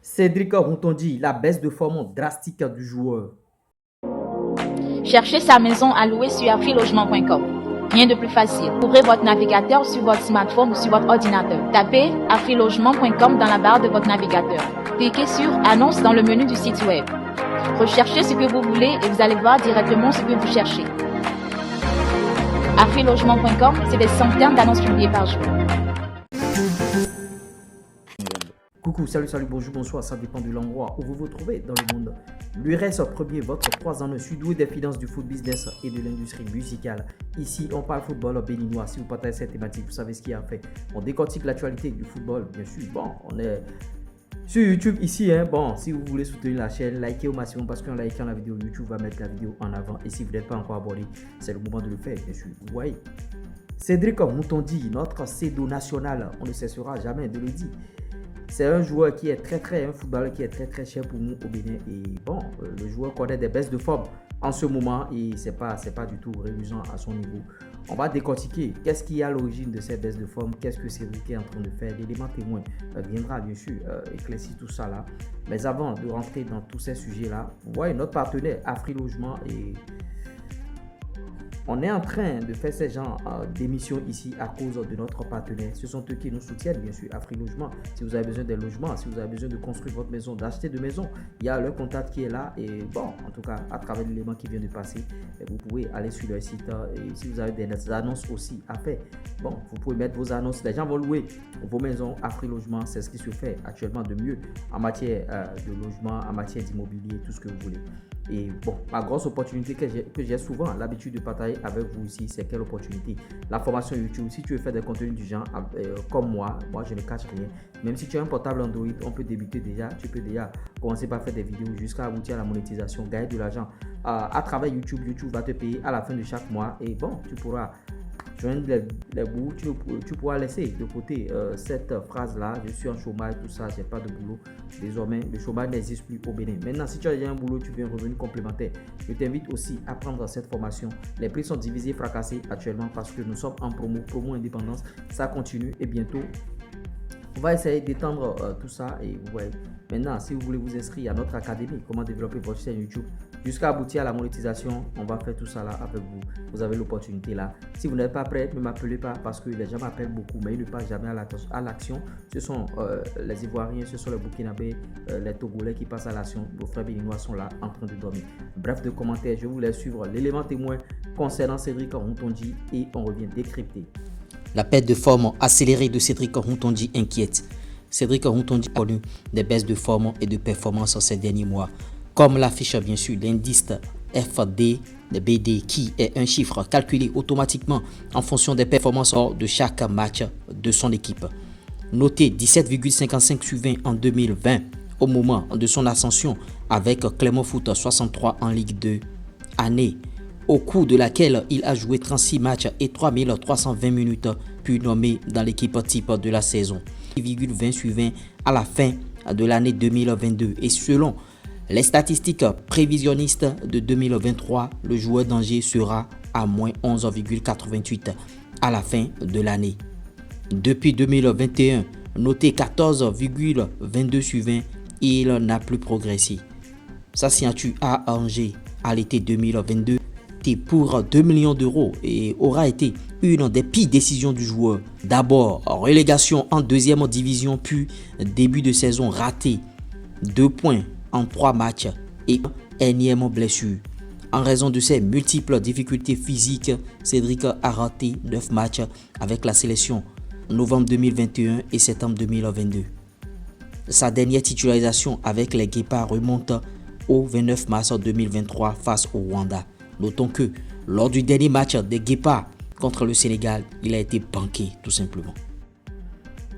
Cédric Rontondi, la baisse de forme drastique du joueur. Cherchez sa maison à louer sur afrilogement.com. Rien de plus facile. Ouvrez votre navigateur sur votre smartphone ou sur votre ordinateur. Tapez afrilogement.com dans la barre de votre navigateur. Cliquez sur Annonce dans le menu du site web. Recherchez ce que vous voulez et vous allez voir directement ce que vous cherchez. Afrilogement.com, c'est des centaines d'annonces publiées par jour. Coucou, salut, bonjour, bonsoir, ça dépend de l'endroit où vous vous trouvez dans le monde. L'URS premier, votre 3 ans de sud-ouest des finances du foot business et de l'industrie musicale. Ici, on parle football béninois. Si vous partagez cette thématique, vous savez ce qu'il y a à faire. On décortique l'actualité du football, bien sûr. Bon, on est sur YouTube ici. Bon, si vous voulez soutenir la chaîne, likez au maximum parce qu'en likant la vidéo, YouTube va mettre la vidéo en avant. Et si vous n'êtes pas encore abonné, c'est le moment de le faire, bien sûr. Vous voyez. Cédric Rontondi, notre CEDO national, on ne cessera jamais de le dire. C'est un joueur qui est un footballeur qui est très cher pour nous au Bénin. Et bon, le joueur connaît des baisses de forme en ce moment et c'est pas du tout réjouissant à son niveau. On va décortiquer qu'est-ce qui est à l'origine de cette baisse de forme, qu'est-ce que Cédric est en train de faire. L'élément témoin viendra bien sûr éclaircir tout ça là. Mais avant de rentrer dans tous ces sujets là, vous voyez notre partenaire Afrilogement et on est en train de faire ce genre d'émissions ici à cause de notre partenaire. Ce sont eux qui nous soutiennent, bien sûr, Afrilogement. Si vous avez besoin de logements, si vous avez besoin de construire votre maison, d'acheter de maison, il y a leur contact qui est là. Et bon, en tout cas, à travers l'élément qui vient de passer, vous pouvez aller sur leur site. Et si vous avez des annonces aussi à faire, bon, vous pouvez mettre vos annonces. Les gens vont louer vos maisons. Afrilogement, c'est ce qui se fait actuellement de mieux en matière de logement, en matière d'immobilier, tout ce que vous voulez. Et bon, ma grosse opportunité que j'ai souvent l'habitude de partager avec vous ici, c'est quelle opportunité? La formation YouTube. Si tu veux faire des contenus du genre comme moi je ne cache rien. Même si tu as un portable Android, on peut débuter déjà. Tu peux déjà commencer par faire des vidéos jusqu'à aboutir à la monétisation, gagner de l'argent à travers YouTube. YouTube va te payer à la fin de chaque mois et bon, tu pourras joindre les bouts, tu pourras laisser de côté cette phrase-là, je suis en chômage, tout ça, j'ai pas de boulot. Désormais, le chômage n'existe plus au Bénin. Maintenant, si tu as déjà un boulot, tu veux un revenu complémentaire. Je t'invite aussi à prendre cette formation. Les prix sont divisés, fracassés actuellement parce que nous sommes en promo indépendance. Ça continue et bientôt, on va essayer d'étendre tout ça et vous voyez. Maintenant, si vous voulez vous inscrire à notre académie, comment développer votre chaîne YouTube, jusqu'à aboutir à la monétisation, on va faire tout ça là avec vous. Vous avez l'opportunité là. Si vous n'êtes pas prêt, ne m'appelez pas parce que les gens m'appellent beaucoup, mais ils ne passent jamais à l'action. Ce sont les Ivoiriens, ce sont les Burkinabés, les Togolais qui passent à l'action. Vos frères béninois sont là en train de dormir. Bref de commentaires, je vous laisse suivre l'élément témoin concernant Cédric Rontondi et on revient décrypter. La perte de forme accélérée de Cédric Rontondi inquiète. Cédric Rontondi a connu des baisses de forme et de performance ces derniers mois, comme l'affiche bien sûr l'indice FD de BD qui est un chiffre calculé automatiquement en fonction des performances de chaque match de son équipe. Noté 17,55 sur 20 en 2020 au moment de son ascension avec Clermont Foot 63 en Ligue 2, année au cours de laquelle il a joué 36 matchs et 3320 minutes, puis nommé dans l'équipe type de la saison. 20 sur 20 à la fin de l'année 2022. Et selon les statistiques prévisionnistes de 2023, le joueur d'Angers sera à moins 11,88 à la fin de l'année. Depuis 2021, noté 14,22 sur 20, il n'a plus progressé. Sa signature à Angers à l'été 2022 pour 2 millions d'euros et aura été une des pires décisions du joueur. D'abord, relégation en deuxième division, puis début de saison raté. 2 points en 3 matchs et énième blessure. En raison de ses multiples difficultés physiques, Cédric a raté 9 matchs avec la sélection novembre 2021 et septembre 2022. Sa dernière titularisation avec les Guépards remonte au 29 mars 2023 face au Rwanda. Notons que lors du dernier match des Guépards contre le Sénégal, il a été banqué tout simplement.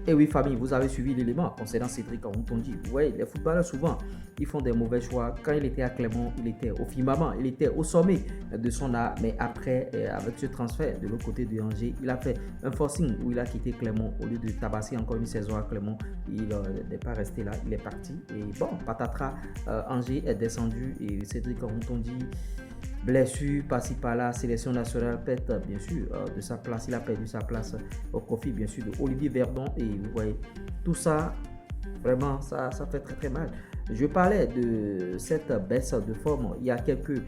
Et oui famille, vous avez suivi l'élément concernant Cédric Rontondi. Vous voyez, les footballeurs souvent, ils font des mauvais choix. Quand il était à Clermont, il était au firmament, il était au sommet de son art. Mais après, avec ce transfert de l'autre côté de Angers, il a fait un forcing où il a quitté Clermont. Au lieu de tabasser encore une saison à Clermont, il n'est pas resté là, il est parti. Et bon, patatras, Angers est descendu et Cédric Rontondi, blessure par-ci par-là, sélection nationale pète bien sûr de sa place. Il a perdu sa place au profit bien sûr de Olivier Verdon et vous voyez tout ça Vraiment, ça fait très très mal. Je parlais de cette baisse de forme il y a quelques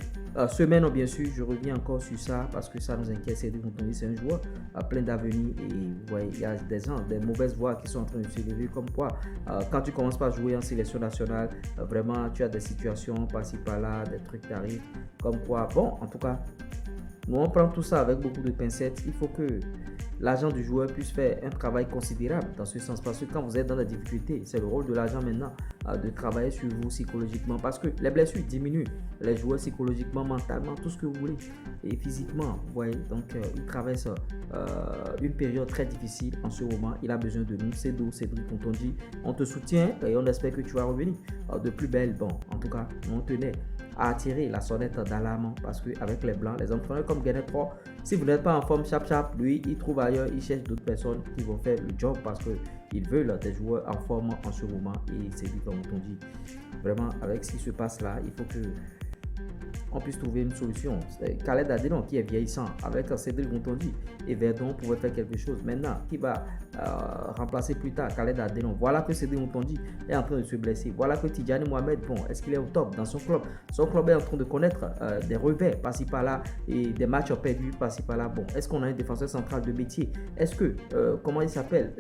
semaines, bien sûr. Je reviens encore sur ça parce que ça nous inquiète. Cédric Montonji, c'est un joueur plein d'avenir et vous voyez, il y a des gens, des mauvaises voix qui sont en train de se lever. Comme quoi, quand tu commences par jouer en sélection nationale, vraiment, tu as des situations par-ci par-là, des trucs qui arrivent. Comme quoi, bon, en tout cas, nous on prend tout ça avec beaucoup de pincettes. Il faut que l'agent du joueur puisse faire un travail considérable dans ce sens. Parce que quand vous êtes dans la difficulté, c'est le rôle de l'agent maintenant de travailler sur vous psychologiquement. Parce que les blessures diminuent les joueurs psychologiquement, mentalement, tout ce que vous voulez. Et physiquement, vous voyez. Donc, il traverse une période très difficile en ce moment. Il a besoin de nous. C'est d'où Cédric Montonji. On te soutient et on espère que tu vas revenir de plus belle. Bon, en tout cas, on tenait à attirer la sonnette d'alarme parce qu'avec les Blancs, les entraîneurs comme Gennett Roy, si vous n'êtes pas en forme chap, lui, il trouve ailleurs, il cherche d'autres personnes qui vont faire le job parce qu'ils veulent des joueurs en forme en ce moment. Et c'est lui, comme on dit, vraiment, avec ce qui se passe là, il faut que on puisse trouver une solution. Khaled Adelon qui est vieillissant avec Cédric Montonji et Verdon pouvait faire quelque chose. Maintenant, qui va remplacer plus tard Khaled Adelon? Voilà que Cédric Montonji est en train de se blesser. Voilà que Tidjani Mohamed, bon, est-ce qu'il est au top dans son club? Son club est en train de connaître des revers par-ci par-là et des matchs perdus par-ci par-là. Bon, est-ce qu'on a un défenseur central de métier? Est-ce que, comment il s'appelle,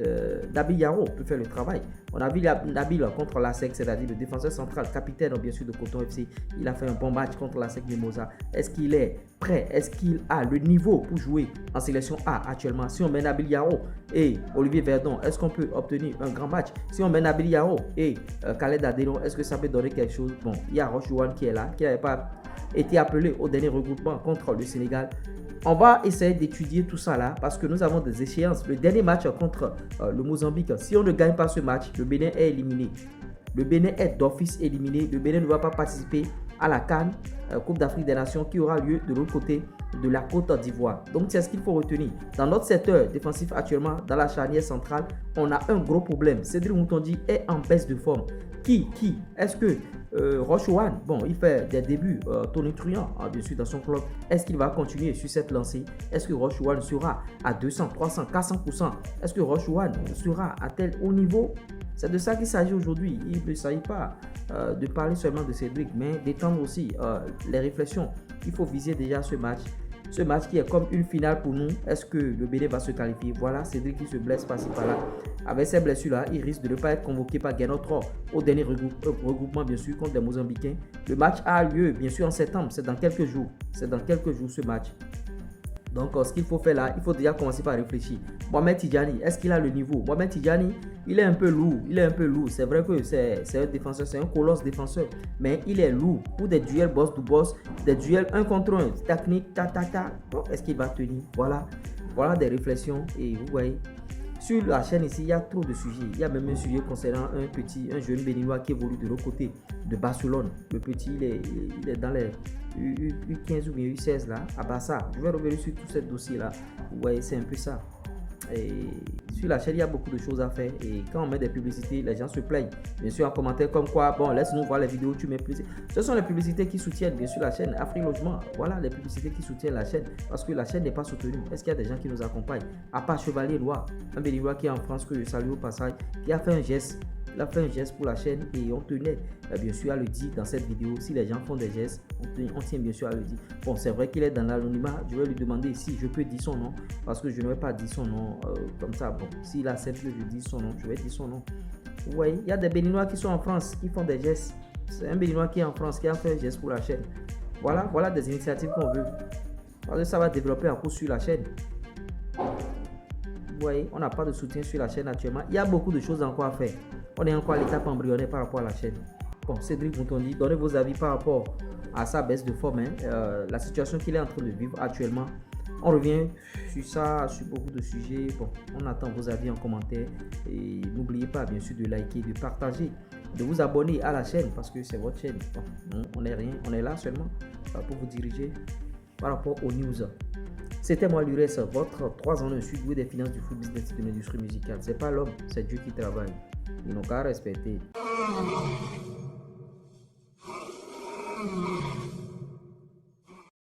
Nabil Yaro peut faire le travail? On a vu Nabil contre l'ASEC, c'est-à-dire le défenseur central, capitaine bien sûr de Coton FC. Il a fait un bon match contre l'ASEC Mimosa. Est-ce qu'il est prêt? Est-ce qu'il a le niveau pour jouer en sélection A actuellement? Si on met Nabil Yaro et Olivier Verdon, est-ce qu'on peut obtenir un grand match? Si on met Nabil Yaro et Khaled Adelon, est-ce que ça peut donner quelque chose? Bon, il y a Rochouane qui est là, qui n'avait pas été appelé au dernier regroupement contre le Sénégal. On va essayer d'étudier tout ça là parce que nous avons des échéances. Le dernier match contre le Mozambique, si on ne gagne pas ce match, le Bénin est éliminé. Le Bénin est d'office éliminé. Le Bénin ne va pas participer à la CAN, Coupe d'Afrique des Nations, qui aura lieu de l'autre côté de la Côte d'Ivoire. Donc c'est ce qu'il faut retenir. Dans notre secteur défensif actuellement, dans la charnière centrale, on a un gros problème. Cédric Montonji est en baisse de forme. Qui Est-ce que Rochouane, bon, il fait des débuts tonitruants, bien sûr, dans son club. Est-ce qu'il va continuer sur cette lancée? Est-ce que Rochouane sera à 200, 300, 400%? Est-ce que Rochouane sera à tel haut niveau? C'est de ça qu'il s'agit aujourd'hui. Il ne s'agit pas de parler seulement de Cédric, mais d'étendre aussi les réflexions. Il faut viser déjà ce match. Ce match qui est comme une finale pour nous. Est-ce que le Bénin va se qualifier? Voilà, Cédric qui se blesse par-ci par-là. Avec ces blessures-là, il risque de ne pas être convoqué par Gennett Roy au dernier regroupement, bien sûr, contre les Mozambicains. Le match a lieu, bien sûr, en septembre. C'est dans quelques jours. C'est dans quelques jours ce match. Donc, ce qu'il faut faire là, il faut déjà commencer par réfléchir. Mohamed Tidjani, est-ce qu'il a le niveau? Mohamed Tidjani, il est un peu lourd. C'est vrai que c'est un défenseur, c'est un colosse défenseur. Mais il est lourd pour des duels boss to boss, des duels 1 contre 1, technique, Bon, est-ce qu'il va tenir? Voilà des réflexions. Et vous voyez, sur la chaîne ici, il y a trop de sujets. Il y a même un sujet concernant un jeune béninois qui évolue de l'autre côté de Barcelone. Le petit, il est dans les U15 ou bien U16 là, à Barça. Je vais revenir sur tout ce dossier-là. Vous voyez, c'est un peu ça. Et sur la chaîne, il y a beaucoup de choses à faire. Et quand on met des publicités, les gens se plaignent. Bien sûr, en commentaire comme quoi, bon, laisse-nous voir les vidéos, tu mets plus. Ce sont les publicités qui soutiennent, bien sûr, la chaîne Afrique Logement. Voilà les publicités qui soutiennent la chaîne. Parce que la chaîne n'est pas soutenue. Est-ce qu'il y a des gens qui nous accompagnent? À part Chevalier Loire, un béninois qui est en France, que je salue au passage, qui a fait un geste. Il a fait un geste pour la chaîne et on tenait bien sûr à le dire dans cette vidéo. Si les gens font des gestes, on tient bien sûr à le dire. Bon, c'est vrai qu'il est dans l'anonymat. Je vais lui demander si je peux dire son nom parce que je ne vais pas dire son nom comme ça. Bon, s'il accepte que je dise son nom, je vais dire son nom. Vous voyez, il y a des béninois qui sont en France qui font des gestes. C'est un béninois qui est en France qui a fait un geste pour la chaîne. Voilà des initiatives qu'on veut. Parce que ça va développer un coup sur la chaîne. Vous voyez, on n'a pas de soutien sur la chaîne actuellement. Il y a beaucoup de choses encore à faire. On est encore à l'étape embryonnaire par rapport à la chaîne. Bon, Cédric Montonji, donnez vos avis par rapport à sa baisse de forme, la situation qu'il est en train de vivre actuellement. On revient sur ça, sur beaucoup de sujets. Bon, on attend vos avis en commentaire. Et n'oubliez pas, bien sûr, de liker, de partager, de vous abonner à la chaîne parce que c'est votre chaîne. Bon, on n'est rien, on est là seulement pour vous diriger par rapport aux news. C'était moi l'URES, votre 3 ans de suite des finances du foot business et de l'industrie musicale. C'est pas l'homme, c'est Dieu qui travaille. Ils n'ont qu'à respecter.